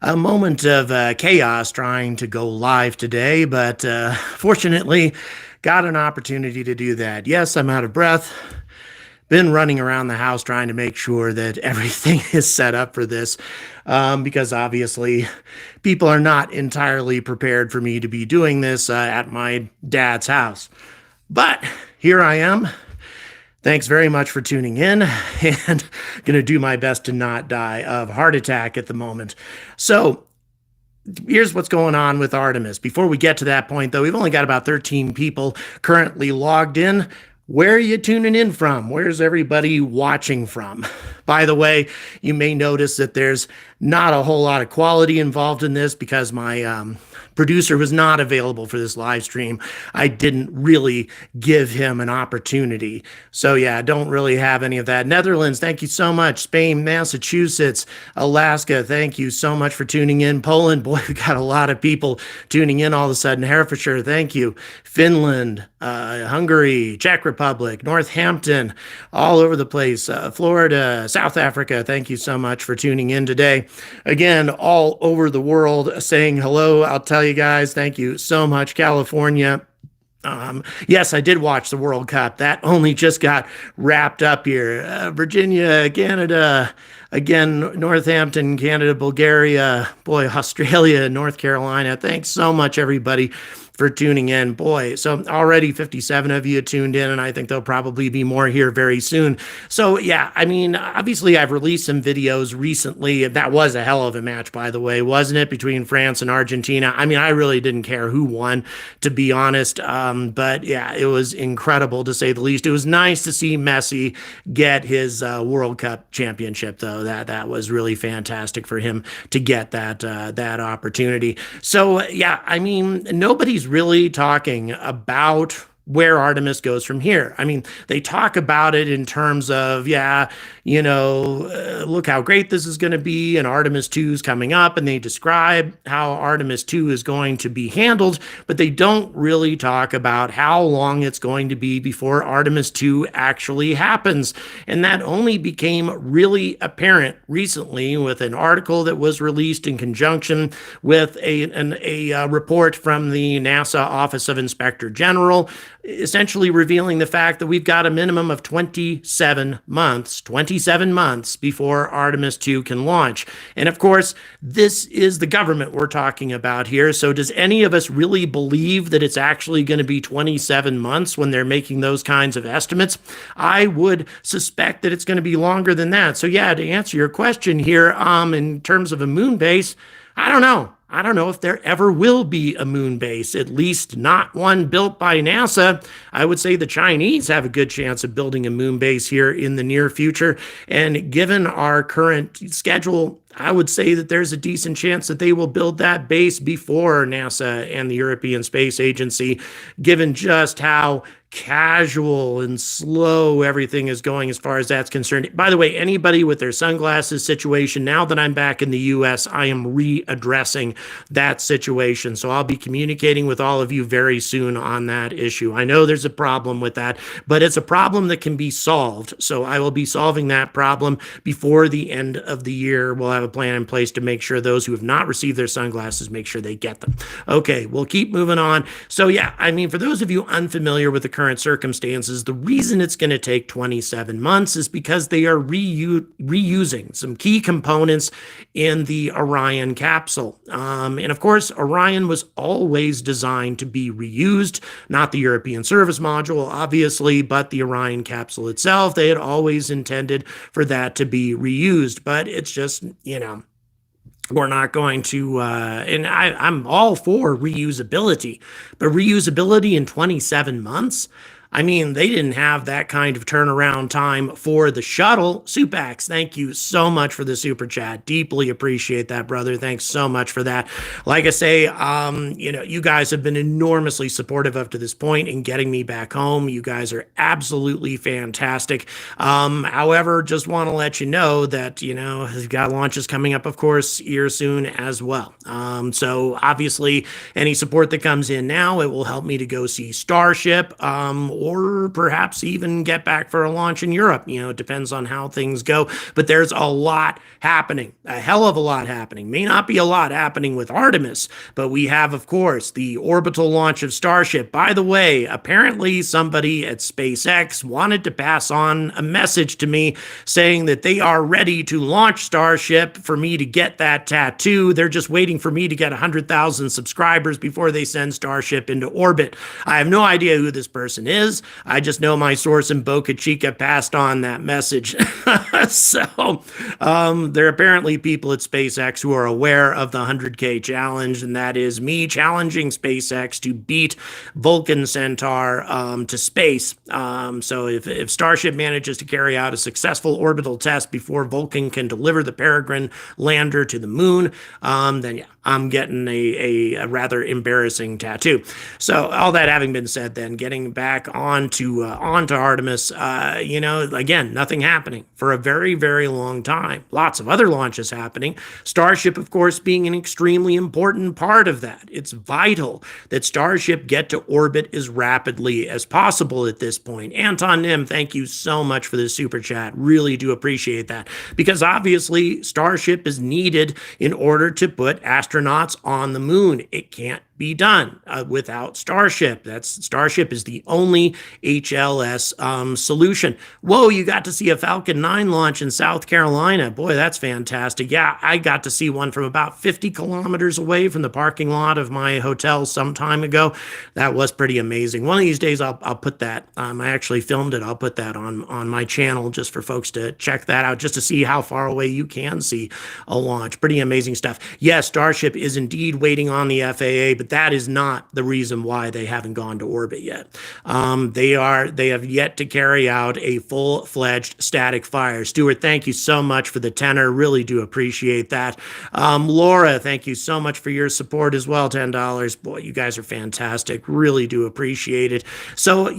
A moment of chaos trying to go live today, but fortunately got an opportunity to do that. Yes, I'm out of breath. Been running around the house trying to make sure that everything is set up for this because obviously people are not entirely prepared for me to be doing this at my dad's house. But here I am. Thanks very much for tuning in, and going to do my best to not die of heart attack at the moment. So, here's what's going on with Artemis. Before we get to that point, though, we've only got about 13 people currently logged in. Where are you tuning in from? Where's everybody watching from? By the way, you may notice that there's not a whole lot of quality involved in this because my producer was not available for this live stream. I didn't really give him an opportunity. So yeah, don't really have any of that. Netherlands, thank you so much. Spain, Massachusetts, Alaska, thank you so much for tuning in. Poland, boy, we got a lot of people tuning in all of a sudden. Herefordshire, thank you. Finland, Hungary, Czech Republic, Northampton, all over the place. Florida, South Africa, thank you so much for tuning in today. Again, all over the world saying hello. I'll tell you guys, thank you so much. California. Yes, I did watch the World Cup. That only just got wrapped up here. Virginia, Canada, again, Northampton, Canada, Bulgaria, boy, Australia, North Carolina. Thanks so much, everybody, for tuning in. Boy, so already 57 of you tuned in, and I think there'll probably be more here very soon. So yeah, I mean, obviously I've released some videos recently. That was a hell of a match, by the way, wasn't it, between France and Argentina? I mean, I really didn't care who won, to be honest. But yeah, it was incredible, to say the least. It was nice to see Messi get his World Cup championship, though. That was really fantastic for him to get that opportunity. So yeah, I mean, nobody's really talking about where Artemis goes from here. I mean, they talk about it in terms of, yeah, look how great this is going to be, and Artemis 2 is coming up, and they describe how Artemis 2 is going to be handled, but they don't really talk about how long it's going to be before Artemis 2 actually happens. And that only became really apparent recently with an article that was released in conjunction with a report from the NASA Office of Inspector General, essentially revealing the fact that we've got a minimum of 27 months before Artemis 2 can launch. And of course, this is the government we're talking about here. So does any of us really believe that it's actually going to be 27 months when they're making those kinds of estimates? I would suspect that it's going to be longer than that. So yeah, to answer your question here, in terms of a moon base, I don't know. I don't know if there ever will be a moon base, at least not one built by NASA. I would say the Chinese have a good chance of building a moon base here in the near future. And given our current schedule, I would say that there's a decent chance that they will build that base before NASA and the European Space Agency, given just how casual and slow everything is going as far as that's concerned. By the way, anybody with their sunglasses situation, now that I'm back in the US, I am readdressing that situation. So I'll be communicating with all of you very soon on that issue. I know there's a problem with that, but it's a problem that can be solved. So I will be solving that problem before the end of the year. We'll have a plan in place to make sure those who have not received their sunglasses, make sure they get them. Okay, we'll keep moving on. So yeah, I mean, for those of you unfamiliar with the current circumstances, the reason it's going to take 27 months is because they are reusing some key components in the Orion capsule. And of course, Orion was always designed to be reused, not the European Service Module, obviously, but the Orion capsule itself. They had always intended for that to be reused, but it's just, we're not going to, and I'm all for reusability, but reusability in 27 months? I mean, they didn't have that kind of turnaround time for the shuttle. Supax, thank you so much for the super chat. Deeply appreciate that, brother. Thanks so much for that. Like I say, you guys have been enormously supportive up to this point in getting me back home. You guys are absolutely fantastic. However, just want to let you know that, we've got launches coming up, of course, here soon as well. So obviously, any support that comes in now, it will help me to go see Starship, or perhaps even get back for a launch in Europe. It depends on how things go. But there's a lot happening, a hell of a lot happening. May not be a lot happening with Artemis, but we have, of course, the orbital launch of Starship. By the way, apparently somebody at SpaceX wanted to pass on a message to me saying that they are ready to launch Starship for me to get that tattoo. They're just waiting for me to get 100,000 subscribers before they send Starship into orbit. I have no idea who this person is. I just know my source in Boca Chica passed on that message. So there are apparently people at SpaceX who are aware of the 100K challenge, and that is me challenging SpaceX to beat Vulcan Centaur to space. So if Starship manages to carry out a successful orbital test before Vulcan can deliver the Peregrine lander to the moon, then yeah, I'm getting a rather embarrassing tattoo. So all that having been said, then getting back onto Artemis, again, nothing happening for a very, very long time. Lots of other launches happening. Starship, of course, being an extremely important part of that. It's vital that Starship get to orbit as rapidly as possible at this point. Anton Nim, thank you so much for this super chat. Really do appreciate that, because obviously Starship is needed in order to put astronauts on the moon. It can't be done without Starship. Starship is the only HLS solution. Whoa, you got to see a Falcon 9 launch in South Carolina. Boy, that's fantastic. Yeah, I got to see one from about 50 kilometers away from the parking lot of my hotel some time ago. That was pretty amazing. One of these days, I'll put that. I actually filmed it. I'll put that on my channel just for folks to check that out, just to see how far away you can see a launch. Pretty amazing stuff. Yes, Starship is indeed waiting on the FAA, but that is not the reason why they haven't gone to orbit yet. They have yet to carry out a full-fledged static fire. Stuart, thank you so much for the tenor. Really do appreciate that. Laura, thank you so much for your support as well. $10. Boy, you guys are fantastic. Really do appreciate it. So,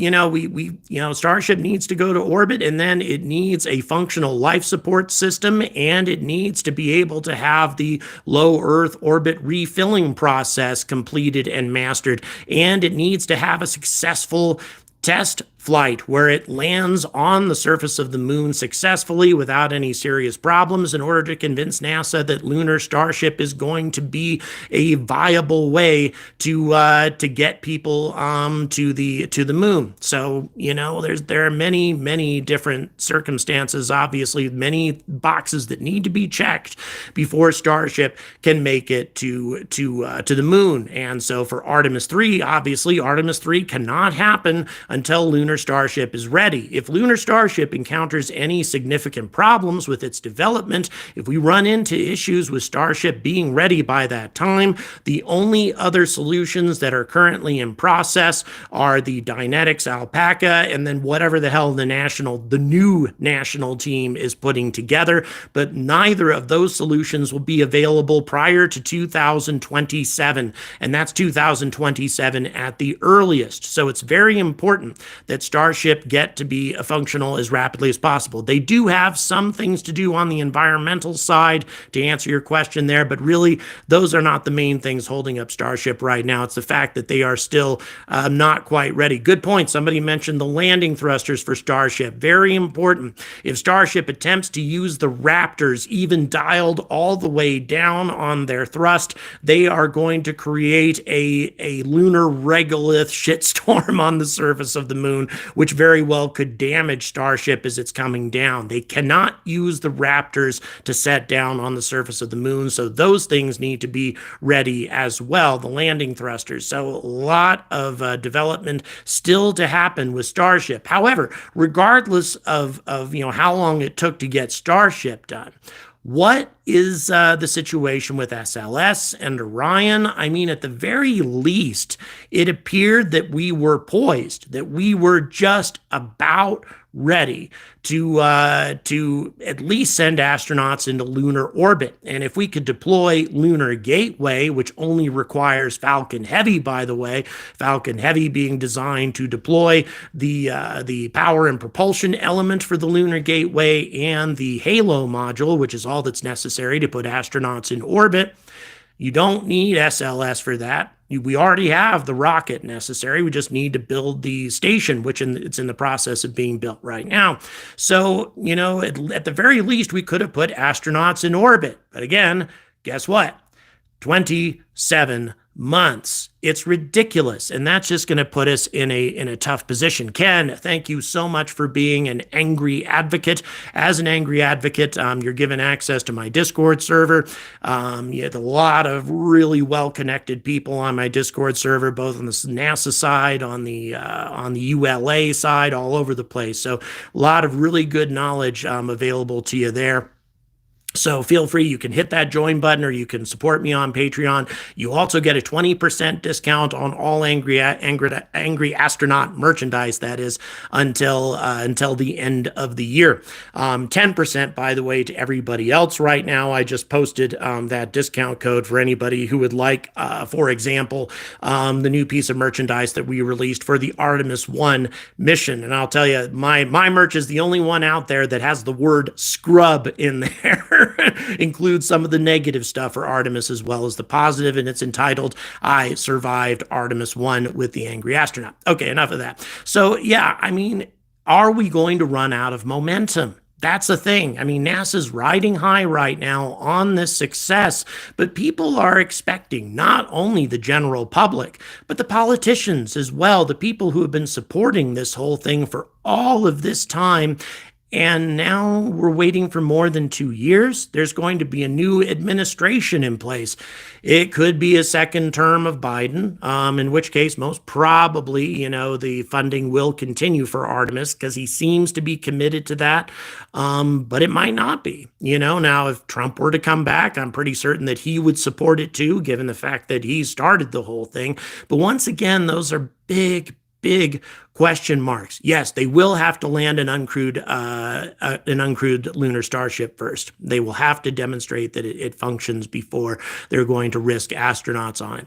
Starship needs to go to orbit, and then it needs a functional life support system, and it needs to be able to have the low Earth orbit refilling process completed and mastered, and it needs to have a successful test flight where it lands on the surface of the moon successfully without any serious problems in order to convince NASA that lunar Starship is going to be a viable way to get people to the moon. So there are many different circumstances, obviously many boxes that need to be checked before Starship can make it to the moon. And so for Artemis 3, obviously Artemis 3 cannot happen until lunar Starship is ready. If lunar Starship encounters any significant problems with its development, if we run into issues with Starship being ready by that time, the only other solutions that are currently in process are the Dynetics Alpaca and then whatever the hell the new national team is putting together. But neither of those solutions will be available prior to 2027, and that's 2027 at the earliest. So it's very important that Starship get to be functional as rapidly as possible. They do have some things to do on the environmental side, to answer your question there, but really those are not the main things holding up Starship right now. It's the fact that they are still not quite ready. Good point. Somebody mentioned the landing thrusters for Starship. Very important. If Starship attempts to use the Raptors, even dialed all the way down on their thrust, they are going to create a lunar regolith shitstorm on the surface of the moon, which very well could damage Starship as it's coming down. They cannot use the Raptors to set down on the surface of the moon, so those things need to be ready as well, the landing thrusters. So a lot of development still to happen with Starship. However, regardless of how long it took to get Starship done, what is the situation with SLS and Orion? I mean, at the very least, it appeared that we were poised, that we were just about ready to at least send astronauts into lunar orbit. And if we could deploy Lunar Gateway, which only requires Falcon Heavy, by the way, Falcon Heavy being designed to deploy the power and propulsion element for the Lunar Gateway and the Halo module, which is all that's necessary to put astronauts in orbit. You don't need SLS for that. We already have the rocket necessary. We just need to build the station, which it's in the process of being built right now. So, at the very least, we could have put astronauts in orbit. But again, guess what? 27 months. It's ridiculous. And that's just going to put us in a tough position. Ken, thank you so much for being an angry advocate. As an angry advocate, you're given access to my Discord server. You have a lot of really well-connected people on my Discord server, both on the NASA side, on the ULA side, all over the place. So a lot of really good knowledge available to you there. So feel free, you can hit that join button or you can support me on Patreon. You also get a 20% discount on all Angry Astronaut merchandise, that is, until the end of the year. 10%, by the way, to everybody else right now. I just posted that discount code for anybody who would like, for example, the new piece of merchandise that we released for the Artemis 1 mission. And I'll tell you, my merch is the only one out there that has the word scrub in there. Includes some of the negative stuff for Artemis as well as the positive, and it's entitled "I Survived Artemis 1 with the Angry Astronaut." Okay, enough of that. So yeah, are we going to run out of momentum? That's the thing. NASA's riding high right now on this success, but people are expecting not only the general public, but the politicians as well, the people who have been supporting this whole thing for all of this time. And now we're waiting for more than 2 years. There's going to be a new administration in place. It could be a second term of Biden, in which case most probably, the funding will continue for Artemis because he seems to be committed to that. But it might not be. Now if Trump were to come back, I'm pretty certain that he would support it too, given the fact that he started the whole thing. But once again, those are big question marks. Yes, they will have to land an uncrewed lunar starship first. They will have to demonstrate that it functions before they're going to risk astronauts on it.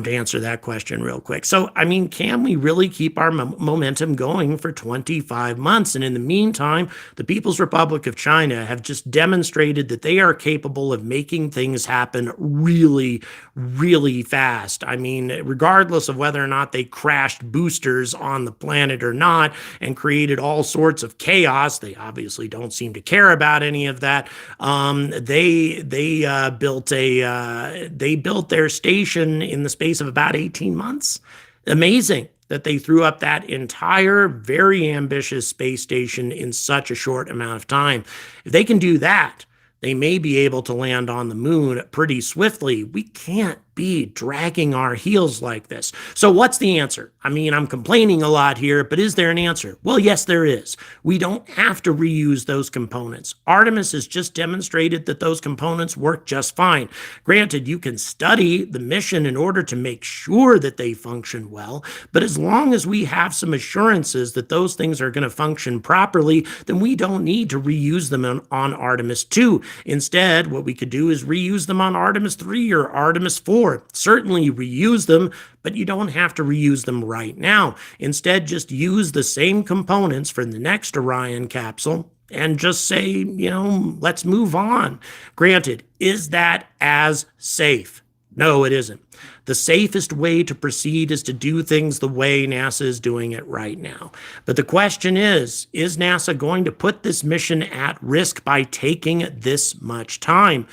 To answer that question real quick. So, can we really keep our momentum going for 25 months? And in the meantime, the People's Republic of China have just demonstrated that they are capable of making things happen really, really fast. Regardless of whether or not they crashed boosters on the planet or not and created all sorts of chaos. They obviously don't seem to care about any of that. They built their station in the space of about 18 months. Amazing that they threw up that entire very ambitious space station in such a short amount of time. If they can do that, they may be able to land on the moon pretty swiftly. We can't be dragging our heels like this. So what's the answer? I'm complaining a lot here, but is there an answer? Well, yes, there is. We don't have to reuse those components. Artemis has just demonstrated that those components work just fine. Granted, you can study the mission in order to make sure that they function well, but as long as we have some assurances that those things are going to function properly, then we don't need to reuse them on Artemis 2. Instead, what we could do is reuse them on Artemis 3 or Artemis 4. Certainly reuse them, but you don't have to reuse them right now. Instead, just use the same components for the next Orion capsule and just say, let's move on. Granted, is that as safe? No, it isn't. The safest way to proceed is to do things the way NASA is doing it right now. But the question is NASA going to put this mission at risk by taking this much time?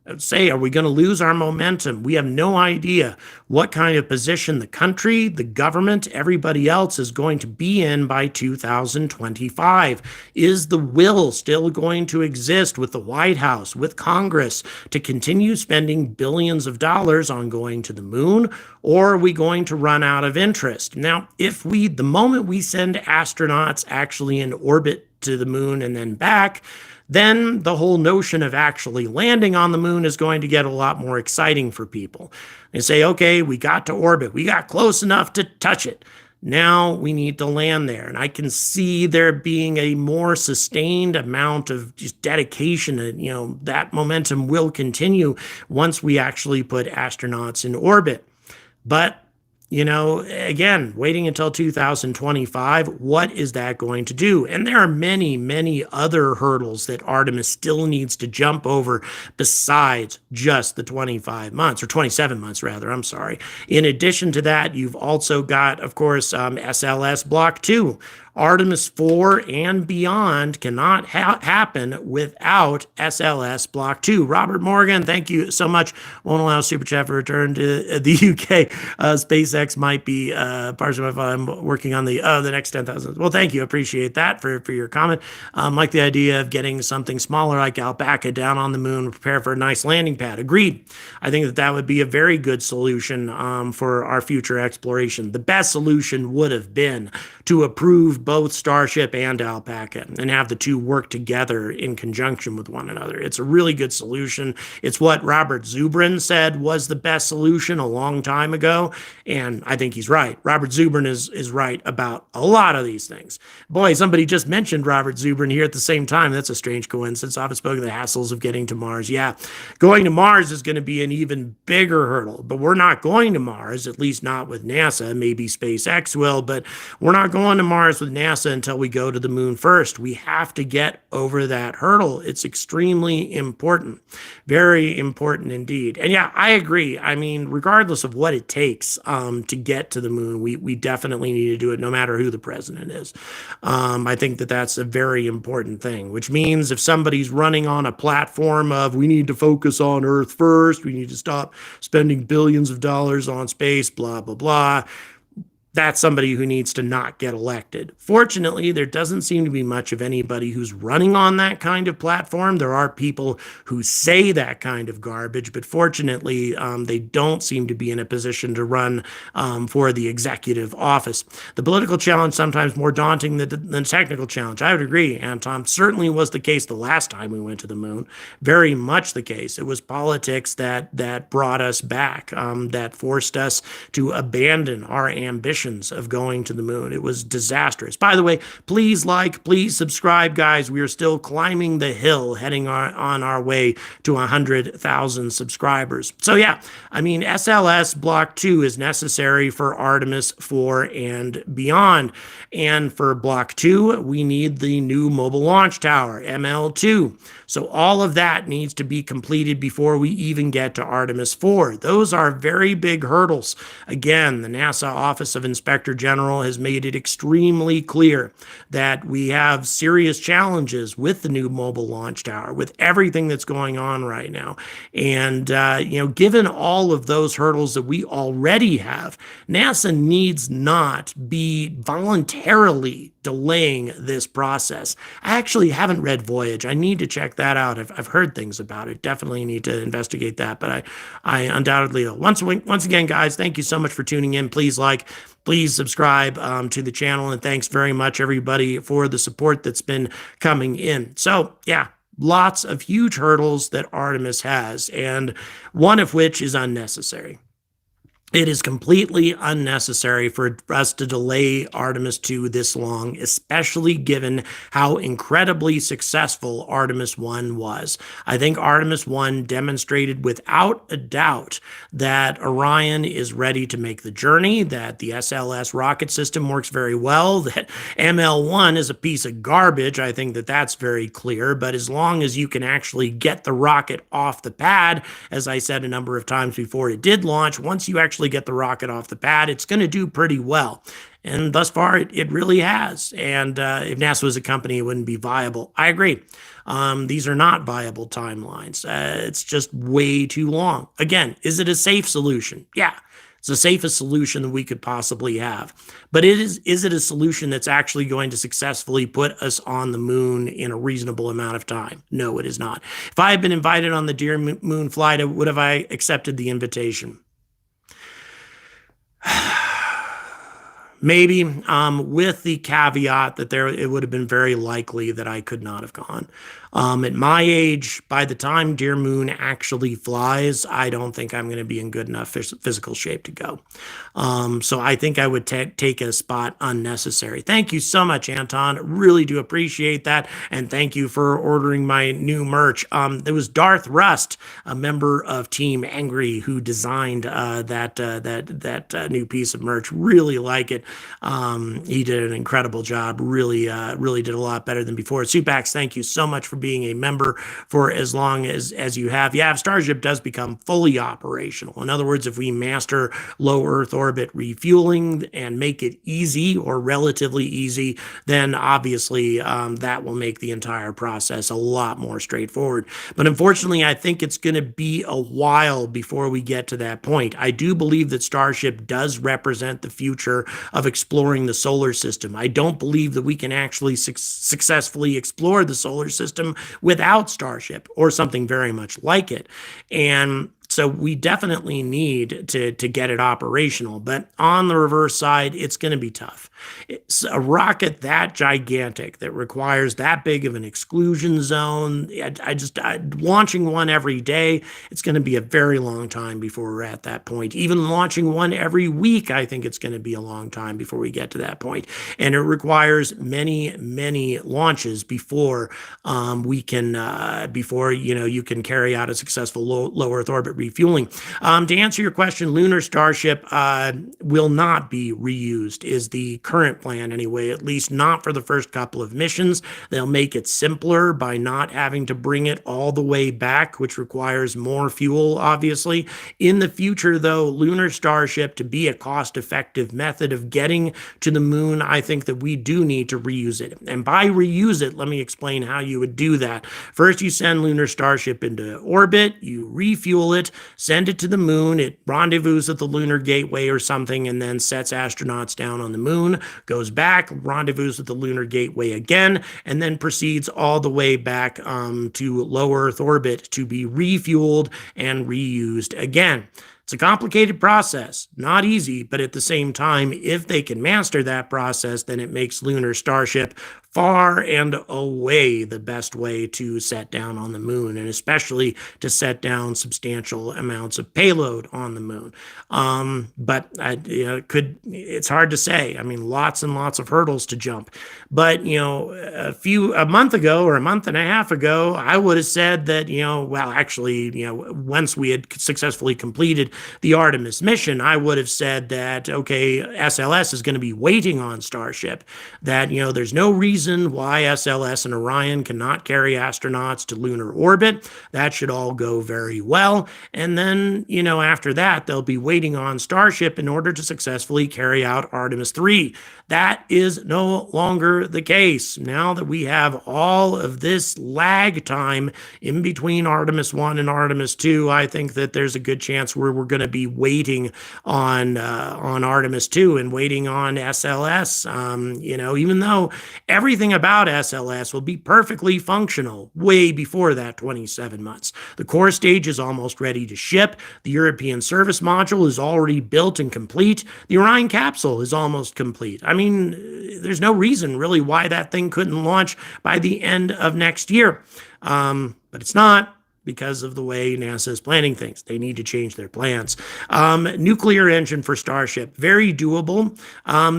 Are we going to lose our momentum? We have no idea what kind of position the country, the government, everybody else is going to be in by 2025. Is the will still going to exist with the White House, with Congress, to continue spending billions of dollars on going to the moon? Or are we going to run out of interest? Now, the moment we send astronauts actually in orbit to the moon and then back, then the whole notion of actually landing on the moon is going to get a lot more exciting for people. They say, okay, we got to orbit. We got close enough to touch it. Now we need to land there. And I can see there being a more sustained amount of just dedication. And, that momentum will continue once we actually put astronauts in orbit. But Again, waiting until 2025, what is that going to do? And there are many, many other hurdles that Artemis still needs to jump over besides just the 25 months, or 27 months, rather. I'm sorry. In addition to that, you've also got, of course, SLS Block 2. Artemis 4 and beyond cannot happen without SLS Block 2. Robert Morgan, thank you so much. Won't allow Super Chat for return to the UK. SpaceX might be partially my fault. I'm working on the next 10,000. Well, thank you. Appreciate that for your comment. Like the idea of getting something smaller like Alpaca down on the moon, prepare for a nice landing pad. Agreed. I think that would be a very good solution for our future exploration. The best solution would have been to approve both Starship and Alpaca and have the two work together in conjunction with one another. It's a really good solution. It's what Robert Zubrin said was the best solution a long time ago, and I think he's right. Robert Zubrin is right about a lot of these things. Boy, somebody just mentioned Robert Zubrin here at the same time. That's a strange coincidence. I've spoken of the hassles of getting to Mars. Yeah, going to Mars is going to be an even bigger hurdle, but we're not going to Mars, at least not with NASA. Maybe SpaceX will, but we're not going to Mars with NASA until we go to the moon first. We have to get over that hurdle. It's extremely important, very important indeed. And yeah, I agree. I mean, regardless of what it takes to get to the moon, we definitely need to do it no matter who the president is. I think that that's a very important thing, which means if somebody's running on a platform of we need to focus on Earth first, we need to stop spending billions of dollars on space, blah, blah, blah, that's somebody who needs to not get elected. Fortunately, there doesn't seem to be much of anybody who's running on that kind of platform. There are people who say that kind of garbage, but fortunately, they don't seem to be in a position to run for the executive office. The political challenge sometimes more daunting than the technical challenge. I would agree, Anton. Certainly was the case the last time we went to the moon. Very much the case. It was politics that brought us back, that forced us to abandon our ambition of going to the moon. It was disastrous. By the way, please please subscribe, guys. We are still climbing the hill, heading on our way to 100,000 subscribers. So yeah, I mean, SLS Block 2 is necessary for Artemis 4 and beyond. And for Block 2, we need the new mobile launch tower, ML2. So all of that needs to be completed before we even get to Artemis 4. Those are very big hurdles. Again, the NASA Office of Inspector General has made it extremely clear that we have serious challenges with the new mobile launch tower, with everything that's going on right now. And, given all of those hurdles that we already have, NASA needs not be voluntarily delaying this process. I actually haven't read Voyage. I need to check that out. I've heard things about it. Definitely need to investigate that, but I undoubtedly will. Once again, guys, thank you so much for tuning in. Please subscribe to the channel, and thanks very much, everybody, for the support that's been coming in. So, yeah, lots of huge hurdles that Artemis has, and one of which is unnecessary. It is completely unnecessary for us to delay Artemis 2 this long, especially given how incredibly successful Artemis 1 was. I think Artemis 1 demonstrated without a doubt that Orion is ready to make the journey, that the SLS rocket system works very well, that ML1 is a piece of garbage. I think that that's very clear, but as long as you can actually get the rocket off the pad, as I said a number of times before it did launch, once you actually get the rocket off the pad, it's going to do pretty well. And thus far, it really has. And if NASA was a company, it wouldn't be viable. I agree. These are not viable timelines. It's just way too long. Again, is it a safe solution? Yeah. It's the safest solution that we could possibly have. But is it a solution that's actually going to successfully put us on the moon in a reasonable amount of time? No, it is not. If I had been invited on the Dear Moon flight, would have I accepted the invitation? Maybe, with the caveat that it would have been very likely that I could not have gone. At my age, by the time Dear Moon actually flies, I don't think I'm going to be in good enough physical shape to go. So I think I would take a spot unnecessary. Thank you so much, Anton. Really do appreciate that. And thank you for ordering my new merch. There was Darth Rust, a member of Team Angry, who designed that new piece of merch. Really like it. He did an incredible job. Really did a lot better than before. Supax, thank you so much for being a member for as long as you have. Yeah, if Starship does become fully operational, in other words, if we master low Earth orbit refueling and make it easy or relatively easy, then obviously that will make the entire process a lot more straightforward. But unfortunately, I think it's going to be a while before we get to that point. I do believe that Starship does represent the future of exploring the solar system. I don't believe that we can actually successfully explore the solar system without Starship or something very much like it. And so we definitely need to get it operational. But on the reverse side, it's going to be tough. It's a rocket that gigantic that requires that big of an exclusion zone. Launching one every day, it's going to be a very long time before we're at that point. Even launching one every week, I think it's going to be a long time before we get to that point. And it requires many launches before you can carry out a successful low Earth orbit refueling. To answer your question, Lunar Starship will not be reused, is the current plan anyway, at least not for the first couple of missions. They'll make it simpler by not having to bring it all the way back, which requires more fuel, obviously. In the future, though, Lunar Starship, to be a cost-effective method of getting to the moon, I think that we do need to reuse it. And by reuse it, let me explain how you would do that. First, you send Lunar Starship into orbit, you refuel it, send it to the moon, it rendezvous at the Lunar Gateway or something, and then sets astronauts down on the moon, goes back, rendezvous at the Lunar Gateway again, and then proceeds all the way back to low Earth orbit to be refueled and reused again. It's a complicated process, not easy, but at the same time, if they can master that process, then it makes Lunar Starship far and away the best way to set down on the moon, and especially to set down substantial amounts of payload on the moon. But it's hard to say. I mean, lots and lots of hurdles to jump. But a month ago or a month and a half ago, I would have said that once we had successfully completed the Artemis mission, I would have said that SLS is going to be waiting on Starship. That there's no reason why SLS and Orion cannot carry astronauts to lunar orbit. That should all go very well. And then, after that, they'll be waiting on Starship in order to successfully carry out Artemis 3. That is no longer the case. Now that we have all of this lag time in between Artemis 1 and Artemis 2, I think that there's a good chance we're going to be waiting on Artemis 2 and waiting on SLS. Even though everything about SLS will be perfectly functional way before that 27 months. The core stage is almost ready to ship. The European service module is already built and complete. The Orion capsule is almost complete. I mean, there's no reason really why that thing couldn't launch by the end of next year. But it's not, because of the way NASA is planning things. They need to change their plans. Nuclear engine for Starship, very doable.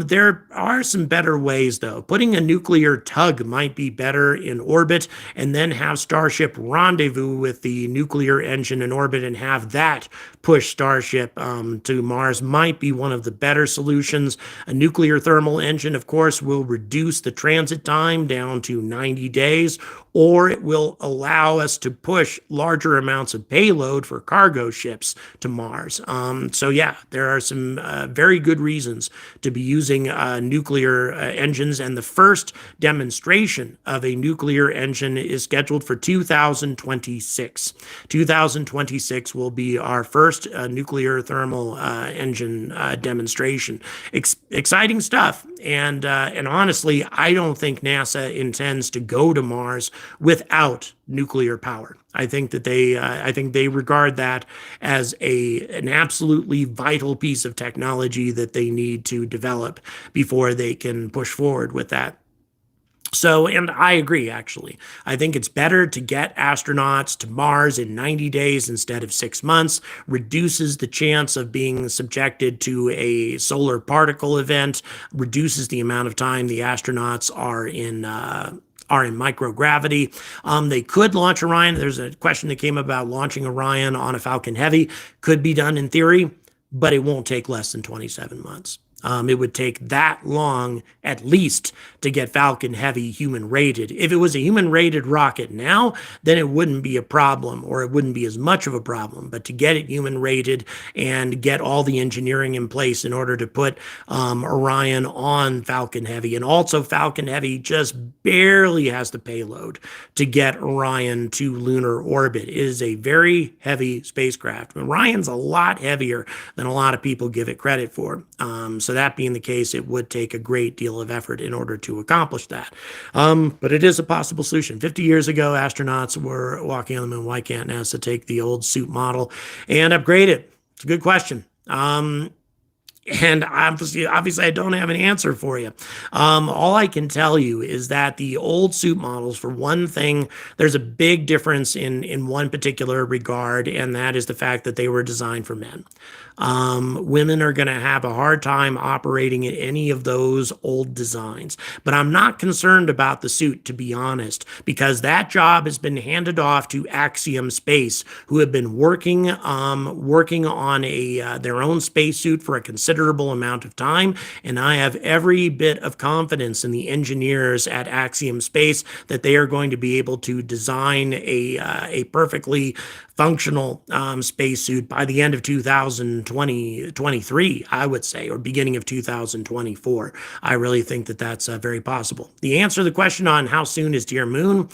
There are some better ways, though. Putting a nuclear tug might be better in orbit, and then have Starship rendezvous with the nuclear engine in orbit and have that push Starship to Mars might be one of the better solutions. A nuclear thermal engine, of course, will reduce the transit time down to 90 days, or it will allow us to push larger amounts of payload for cargo ships to Mars. So yeah, there are some very good reasons to be using nuclear engines, and the first demonstration of a nuclear engine is scheduled for 2026. 2026 will be our first nuclear thermal engine demonstration. Exciting stuff. And honestly, I don't think NASA intends to go to Mars without nuclear power. I think they regard that as an absolutely vital piece of technology that they need to develop before they can push forward with that. So, and I agree, actually. I think it's better to get astronauts to Mars in 90 days instead of 6 months, reduces the chance of being subjected to a solar particle event, reduces the amount of time the astronauts are in microgravity. They could launch Orion. There's a question that came about launching Orion on a Falcon Heavy. Could be done in theory, but it won't take less than 27 months. It would take that long, at least, to get Falcon Heavy human rated. If it was a human rated rocket now, then it wouldn't be a problem, or it wouldn't be as much of a problem. But to get it human rated and get all the engineering in place in order to put Orion on Falcon Heavy, and also Falcon Heavy just barely has the payload to get Orion to lunar orbit. It is a very heavy spacecraft. Orion's a lot heavier than a lot of people give it credit for. So that being the case, it would take a great deal of effort in order to accomplish that. But it is a possible solution. 50 years ago, astronauts were walking on the moon. Why can't NASA take the old suit model and upgrade it? It's a good question. And obviously, I don't have an answer for you. All I can tell you is that the old suit models, for one thing, there's a big difference in one particular regard, and that is the fact that they were designed for men. Women are going to have a hard time operating in any of those old designs. But I'm not concerned about the suit, to be honest, because that job has been handed off to Axiom Space, who have been working on their own spacesuit for a considerable amount of time. And I have every bit of confidence in the engineers at Axiom Space that they are going to be able to design a perfectly functional spacesuit by the end of 2023, I would say, or beginning of 2024. I really think that that's very possible. The answer to the question on how soon is Dear Moon,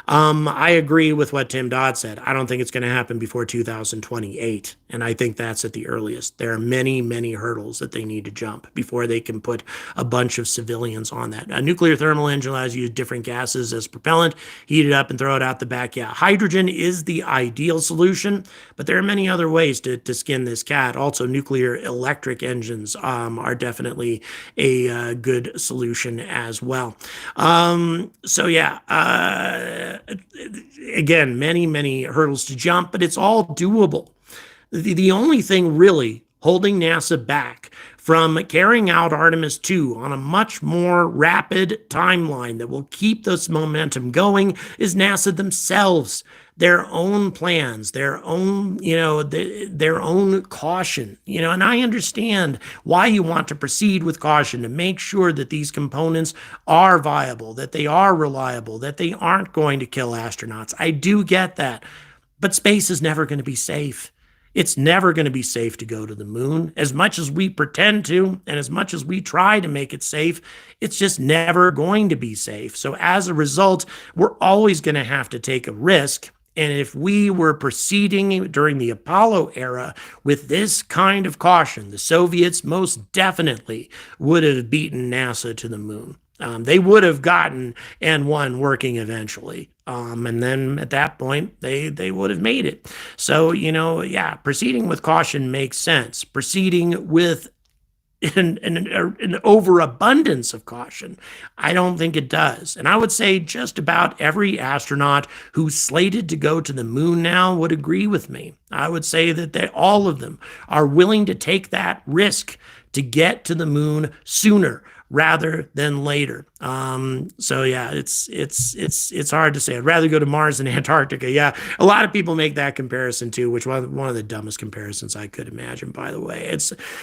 I agree with what Tim Dodd said. I don't think it's going to happen before 2028, and I think that's at the earliest. There are many, many hurdles that they need to jump before they can put a bunch of civilians on that. A nuclear thermal engine allows you to use different gases as propellant, heat it up and throw it out the back. Yeah, hydrogen is the ideal solution, but there are many other ways to skin this cat. Also, nuclear electric engines are definitely a good solution as well. So yeah, again, many, many hurdles to jump, but it's all doable. The only thing really holding NASA back from carrying out Artemis 2 on a much more rapid timeline that will keep this momentum going is NASA themselves. Their own plans, their own, their own caution, and I understand why you want to proceed with caution to make sure that these components are viable, that they are reliable, that they aren't going to kill astronauts. I do get that, but space is never going to be safe. It's never going to be safe to go to the moon. As much as we pretend to, and as much as we try to make it safe, it's just never going to be safe. So as a result, we're always going to have to take a risk. And if we were proceeding during the Apollo era with this kind of caution, the Soviets most definitely would have beaten NASA to the moon. They would have gotten N1 working eventually. And then at that point, they would have made it. So, yeah, proceeding with caution makes sense. Proceeding with an overabundance of caution, I don't think it does. And I would say just about every astronaut who's slated to go to the moon now would agree with me. I would say that all of them are willing to take that risk to get to the moon sooner rather than later. So yeah, it's hard to say. I'd rather go to Mars than Antarctica. Yeah, a lot of people make that comparison too, which was one of the dumbest comparisons I could imagine, by the way.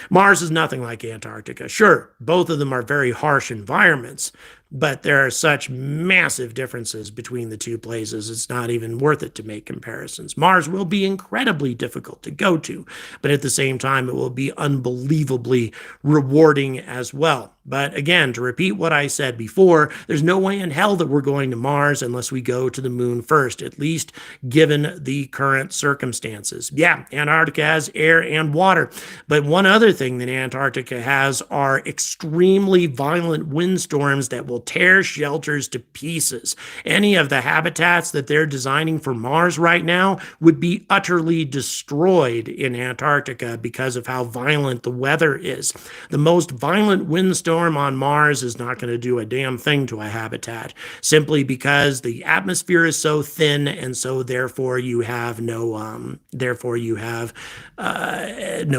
Mars is nothing like Antarctica. Sure, both of them are very harsh environments, but there are such massive differences between the two places, it's not even worth it to make comparisons. Mars will be incredibly difficult to go to, but at the same time, it will be unbelievably rewarding as well. But again, to repeat what I said before, before, there's no way in hell that we're going to Mars unless we go to the moon first, at least given the current circumstances. Yeah, Antarctica has air and water, but one other thing that Antarctica has are extremely violent windstorms that will tear shelters to pieces. Any of the habitats that they're designing for Mars right now would be utterly destroyed in Antarctica because of how violent the weather is. The most violent windstorm on Mars is not going to do a damn thing to a habitat, simply because the atmosphere is so thin, and so therefore you have no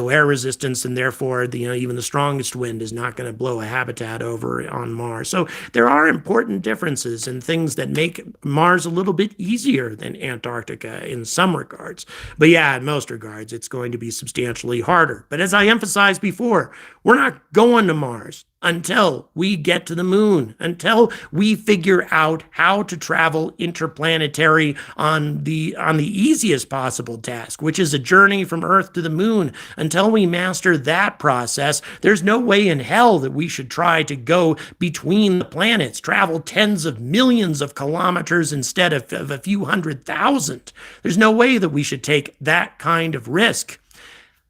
air resistance, and therefore even the strongest wind is not going to blow a habitat over on Mars. So there are important differences and things that make Mars a little bit easier than Antarctica in some regards. But yeah, in most regards, it's going to be substantially harder. But as I emphasized before, we're not going to Mars until we get to the moon, until we figure out how to travel interplanetary on the easiest possible task, which is a journey from Earth to the moon. Until we master that process, there's no way in hell that we should try to go between the planets, travel tens of millions of kilometers instead of a few 100,000. There's no way that we should take that kind of risk.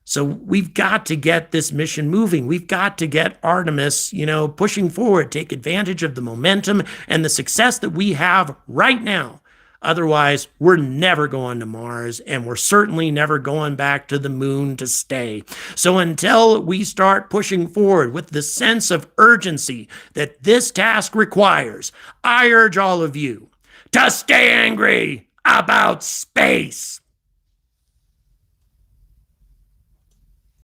So we've got to get this mission moving. We've got to get Artemis, pushing forward, take advantage of the momentum and the success that we have right now. Otherwise, we're never going to Mars, and we're certainly never going back to the moon to stay. So until we start pushing forward with the sense of urgency that this task requires, I urge all of you to stay angry about space.